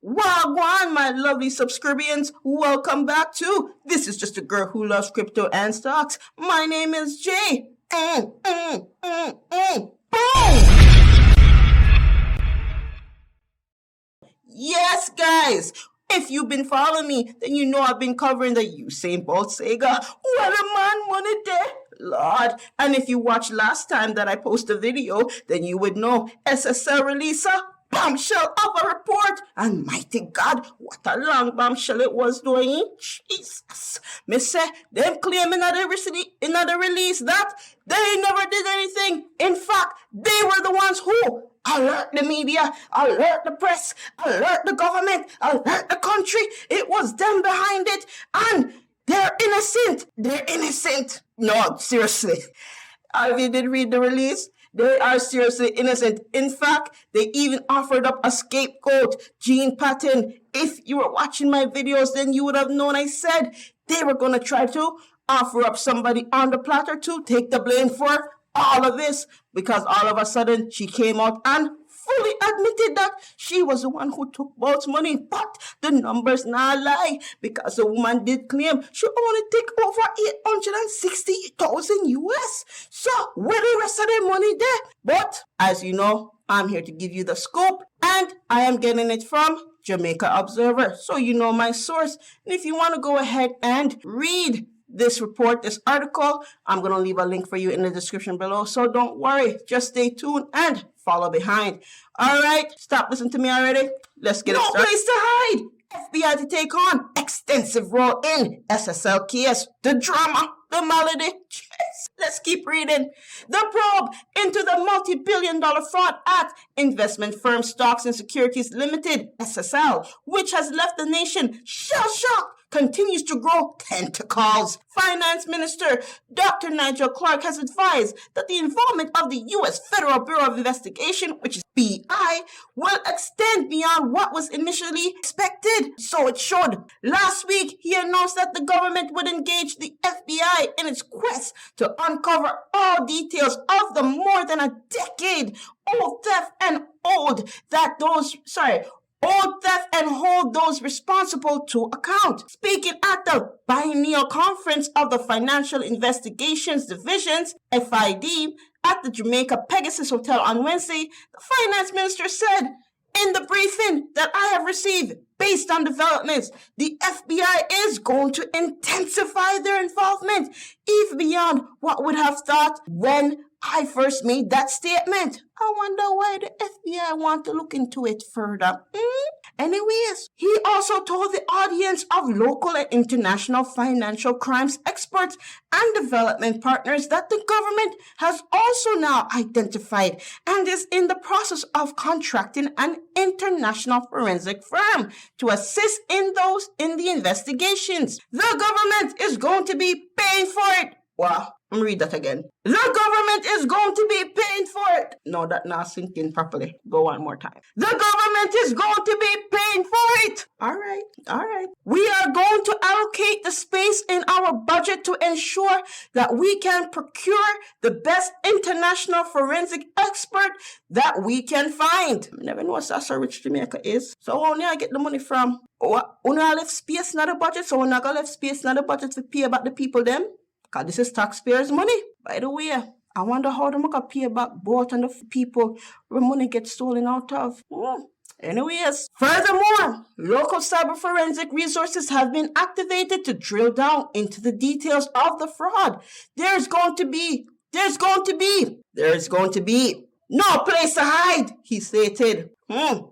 Wagwan, my lovely subscribians, welcome back to This is Just a Girl Who Loves Crypto and Stocks. My name is Jay. Boom! Yes, guys, if you've been following me, then you know I've been covering the Usain Bolt saga. What a man money there, Lord. And if you watched last time that I posted a video, then you would know SSL release a bombshell of a report. And mighty God, what a long bombshell it was doing. Jesus. Me say, them claiming in the release that they never did anything. In fact, they were the ones who alert the media, alert the press, alert the government, alert the country. It was them behind it. And they're innocent. They're innocent. No, seriously. If you did read the release, they are seriously innocent. In fact, they even offered up a scapegoat, Gene Patton. If you were watching my videos, then you would have known I said they were going to try to offer up somebody on the platter to take the blame for all of this, because all of a sudden she came out and fully admitted that she was the one who took Bolt's money. But the numbers not lie, because the woman did claim she only took over 860,000 US. So where the rest of the money there? But as you know, I'm here to give you the scoop, and I am getting it from Jamaica Observer, so you know my source. And if you want to go ahead and read this report, this article, I'm going to leave a link for you in the description below. So don't worry, just stay tuned and follow behind. All right, stop listening to me already. Let's get it started. No place to hide. FBI to take on extensive role in SSL case. The drama, the malady. Let's keep reading. The probe into the multi-billion-dollar fraud at investment firm Stocks and Securities Limited, SSL, which has left the nation shell-shocked, continues to grow tentacles. Finance Minister Dr. Nigel Clark has advised that the involvement of the U.S. Federal Bureau of Investigation, which is BI, will extend beyond what was initially expected. So it should. Last week, he announced that the government would engage the FBI in its quest to uncover all details of the more than a decade old theft and hold those responsible to account. Speaking at the biennial conference of the Financial Investigations Divisions, FID, at the Jamaica Pegasus Hotel on Wednesday, the finance minister said, in the briefing that I have received, based on developments, the FBI is going to intensify their involvement, even beyond what would have thought when I first made that statement. I wonder why the FBI want to look into it further. Anyways, he also told the audience of local and international financial crimes experts and development partners that the government has also now identified and is in the process of contracting an international forensic firm to assist in the investigations. The government is going to be paying for it. Wow, let me read that again. The government is going to be paying for it. No, that not sinking properly. Go one more time. The government is going to be paying for it. All right. We are going to allocate the space in our budget to ensure that we can procure the best international forensic expert that we can find. I never know what so rich Jamaica is. So only I get the money from. Only I left space in the budget, so only I got left space in the budget to pay back the people them. Because this is taxpayers' money. By the way, I wonder how them can pay back Bolt and the people where money gets stolen out of. Anyways, furthermore, local cyber forensic resources have been activated to drill down into the details of the fraud. There's going to be no place to hide, he stated.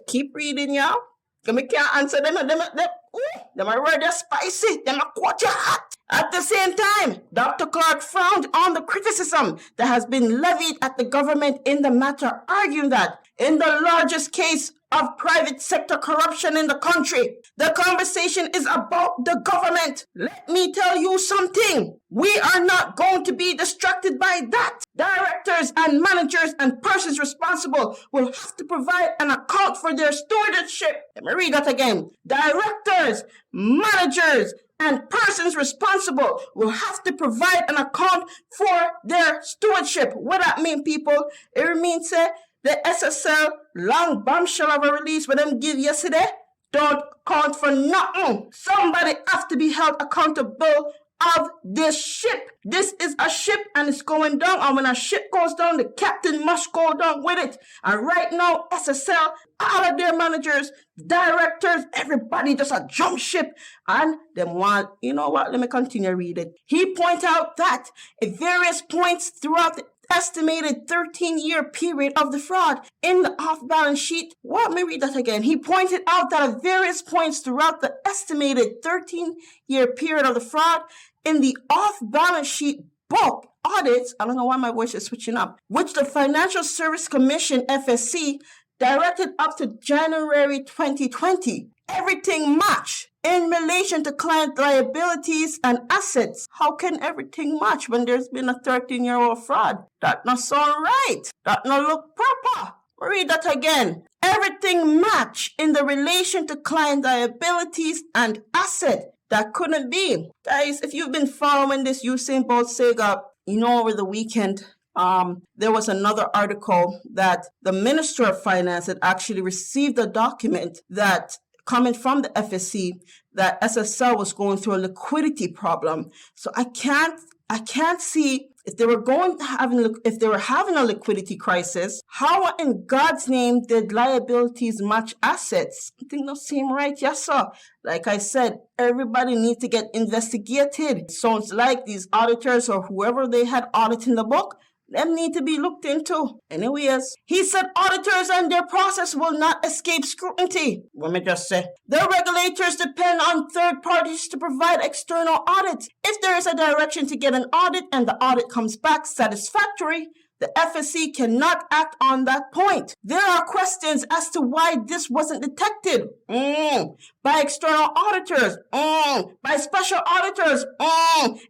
Keep reading, y'all. I can't answer them. Them are rather spicy. Them are quite hot. At the same time, Dr. Clark frowned on the criticism that has been levied at the government in the matter, arguing that in the largest case of private sector corruption in the country, the conversation is about the government. Let me tell you something. We are not going to be distracted by that. Directors and managers and persons responsible will have to provide an account for their stewardship. Let me read that again. Directors, managers, and persons responsible will have to provide an account for their stewardship. What that mean, people? It means the SSL long bombshell of a release what them give yesterday. don't count for nothing. Somebody has to be held accountable of this ship. This is a ship and it's going down. And when a ship goes down, the captain must go down with it. And right now, SSL, all of their managers, directors, everybody just a jump ship. And them want, you know what? Let me continue read it. He pointed out that at various points throughout the estimated 13-year period of the fraud in the off-balance sheet. Let me read that again. He pointed out that at various points throughout the estimated 13-year period of the fraud in the off-balance sheet book audits, I don't know why my voice is switching up, which the Financial Service Commission, FSC, directed up to January 2020. Everything match in relation to client liabilities and assets. How can everything match when there's been a 13-year-old fraud? That not sound right. That not look proper. Read that again. Everything match in the relation to client liabilities and asset. That couldn't be. Guys, if you've been following this Usain Bolt saga, you know over the weekend, there was another article that the Minister of Finance had actually received a document that coming from the FSC that SSL was going through a liquidity problem. So I can't see if they were having a liquidity crisis, how in God's name did liabilities match assets? I think that seem right, yes sir. Like I said, everybody needs to get investigated. Sounds like these auditors or whoever they had auditing the book, them need to be looked into. Anyways, he said auditors and their process will not escape scrutiny. Let me just say, the regulators depend on third parties to provide external audits. If there is a direction to get an audit and the audit comes back satisfactory, the FSC cannot act on that point. There are questions as to why this wasn't detected by external auditors, by special auditors,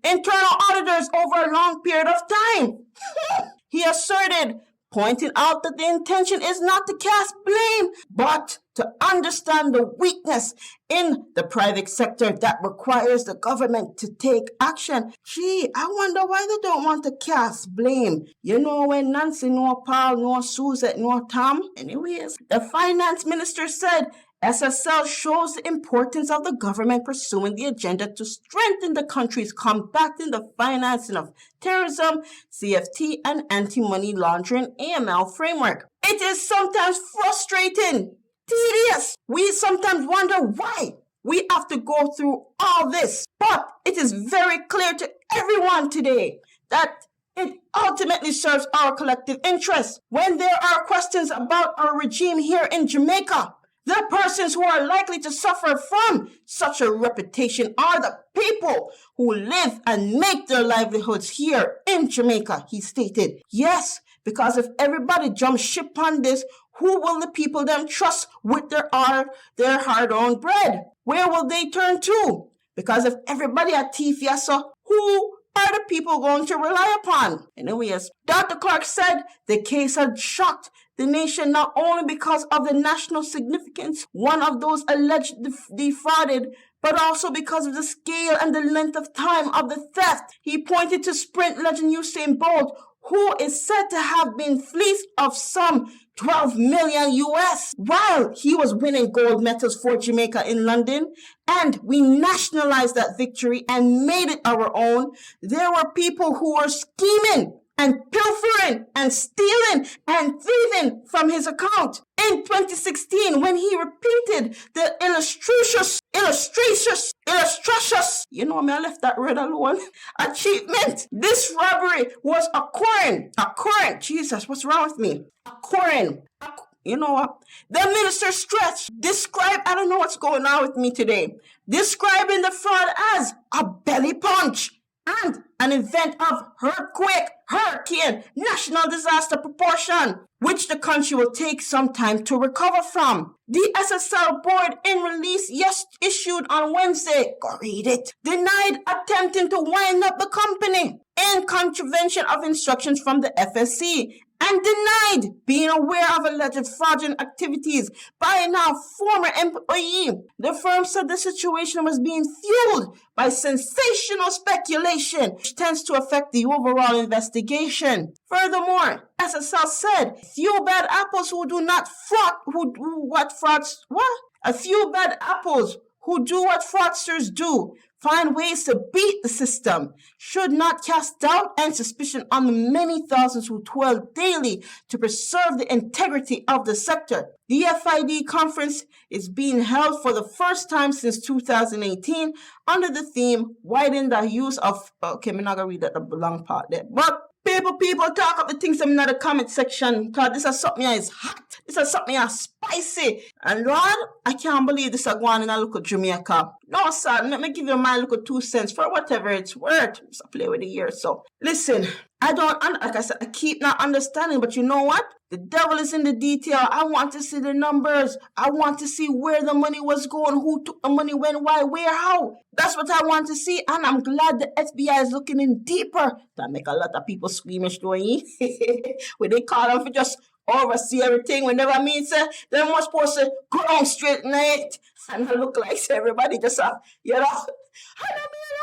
internal auditors over a long period of time. He asserted, pointing out that the intention is not to cast blame, but to understand the weakness in the private sector that requires the government to take action. Gee, I wonder why they don't want to cast blame. You know, when Nancy, nor Paul, nor Suzette, nor Tom. Anyways, the finance minister said, SSL shows the importance of the government pursuing the agenda to strengthen the country's combating the financing of terrorism, CFT, and anti-money laundering AML framework. It is sometimes frustrating, tedious. We sometimes wonder why we have to go through all this. But it is very clear to everyone today that it ultimately serves our collective interests. When there are questions about our regime here in Jamaica, the persons who are likely to suffer from such a reputation are the people who live and make their livelihoods here in Jamaica, he stated. Yes, because if everybody jumps ship on this, who will the people them trust with their hard-earned bread? Where will they turn to? Because if everybody at TFIASA, who are the people going to rely upon? Anyways, Dr. Clark said the case had shocked the nation not only because of the national significance, one of those alleged defrauded, but also because of the scale and the length of time of the theft. He pointed to sprint legend Usain Bolt, who is said to have been fleeced of some 12 million US while he was winning gold medals for Jamaica in London, and we nationalized that victory and made it our own. There were people who were scheming and pilfering and stealing and thieving from his account. In 2016, when he repeated the illustrious, you know me, I left that red alone, achievement. This robbery was occurring, Jesus, what's wrong with me? You know what? The minister stretched, I don't know what's going on with me today, describing the fraud as a belly punch and an event of hurricane, national disaster proportion, which the country will take some time to recover from. The SSL board, in release issued on Wednesday, go read it, denied attempting to wind up the company in contravention of instructions from the FSC and denied being aware of alleged fraudulent activities by a now former employee. The firm said the situation was being fueled by sensational speculation, which tends to affect the overall investigation. Furthermore, SSL said, few bad apples who do not fraud, a few bad apples who do what fraudsters do, find ways to beat the system, should not cast doubt and suspicion on the many thousands who toil daily to preserve the integrity of the sector. The FID conference is being held for the first time since 2018 under the theme, widen the use of, okay, I'm not going to read that the long part there, but people talk up the things in the comment section, because this is something that is hot. This is something that is spicy. And Lord, I can't believe this is going in a local Jamaica. No, son, let me give you my little 2 cents for whatever it's worth. Just play with the year. So, listen, like I said, I keep not understanding, but you know what? The devil is in the detail. I want to see the numbers. I want to see where the money was going, who took the money, when, why, where, how. That's what I want to see, and I'm glad the FBI is looking in deeper. That make a lot of people squeamish doing when they call them for just oversee everything. Whenever I mean, say, they're more supposed to go on straight night and look like everybody just, you know, I don't mean.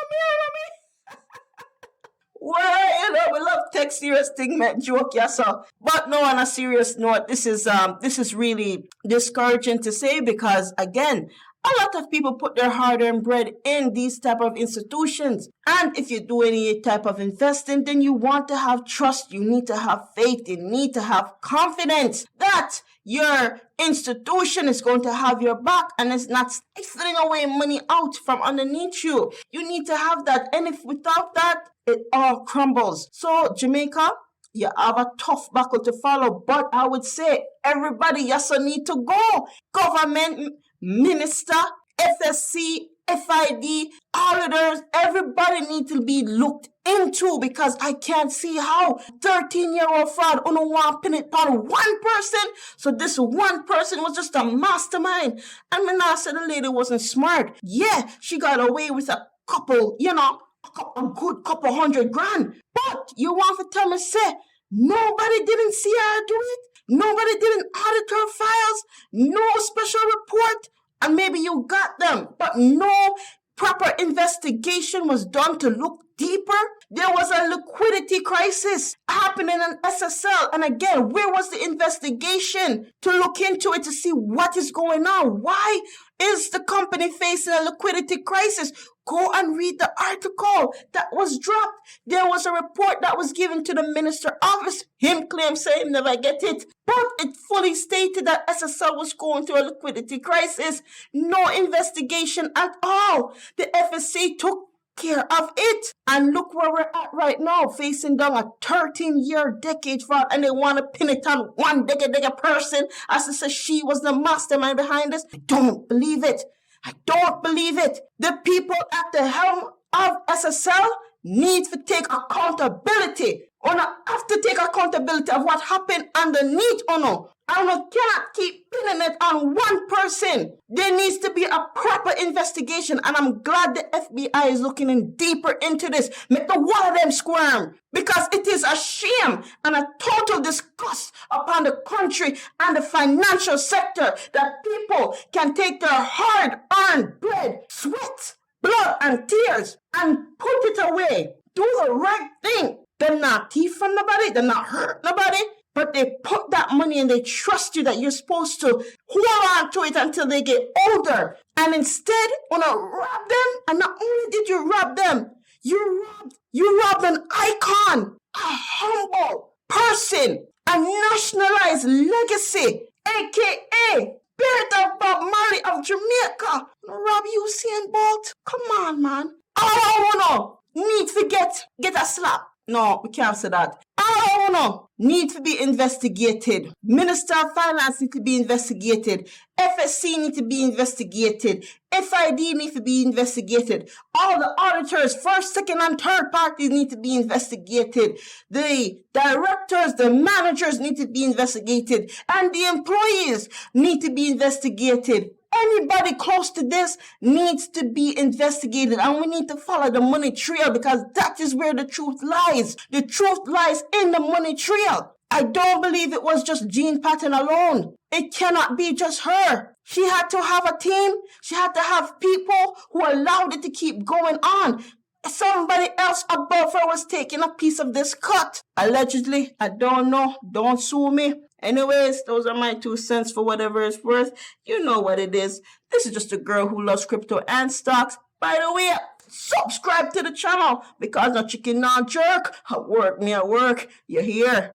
Well, we love take serious thing, make joke, yeah, so. But no, on a serious note, this is really discouraging to say, because again, a lot of people put their hard-earned bread in these type of institutions. And if you do any type of investing, then you want to have trust, you need to have faith, you need to have confidence that your institution is going to have your back and it's not siphoning away money out from underneath you. You need to have that. And if without that, it all crumbles. So Jamaica, you have a tough battle to follow, but I would say everybody also need to go. Government, minister, FSC, FID, auditors, everybody need to be looked into, because I can't see how 13-year-old fraud only want to pin it on one person. So this one person was just a mastermind. And when I said the lady wasn't smart, yeah, she got away with a couple, a good couple $100,000. But you want to tell me, say, nobody didn't see her do it? Nobody didn't audit her files? No special report? And maybe you got them, but no proper investigation was done to look deeper. There was a liquidity crisis happening in SSL. And again, where was the investigation to look into it to see what is going on? Why is the company facing a liquidity crisis? Go and read the article that was dropped. There was a report that was given to the minister office. Him claims saying never get it. But it fully stated that SSL was going through a liquidity crisis. No investigation at all. The FSC took care of it. And look where we're at right now, facing down a 13-year decade fraud, and they want to pin it on one digga person as to say she was the mastermind behind this. I don't believe it. I don't believe it. The people at the helm of SSL need to take accountability. Uno have to take accountability of what happened underneath Uno. Uno cannot keep pinning it on one person. There needs to be a proper investigation, and I'm glad the FBI is looking in deeper into this. Make the one of them squirm, because it is a shame and a total disgust upon the country and the financial sector that people can take their hard-earned bread, sweat, blood, and tears and put it away. Do the right thing. They're not thief from nobody. They're not hurt nobody. But they put that money and they trust you that you're supposed to hold on to it until they get older. And instead, when I rob them, and not only did you rob them, you robbed an icon, a humble person, a nationalized legacy, a.k.a. Spirit of Bob Marley of Jamaica. Rob Usain Bolt? Come on, man. Oh, no. Need to get a slap. No, we can't say that. Oh, no. Need to be investigated. Minister of Finance need to be investigated. FSC need to be investigated. FID need to be investigated. All the auditors, first, second, and third parties need to be investigated. The directors, the managers need to be investigated. And the employees need to be investigated. Anybody close to this needs to be investigated, and we need to follow the money trail, because that is where the truth lies. The truth lies in the money trail. I don't believe it was just Jean Patton alone. It cannot be just her. She had to have a team. She had to have people who allowed it to keep going on. Somebody else above her was taking a piece of this cut. Allegedly, I don't know. Don't sue me. Anyways, those are my 2 cents for whatever it's worth. You know what it is. This is just a girl who loves crypto and stocks. By the way, subscribe to the channel because no chicken, no jerk. I work, me at work. You hear?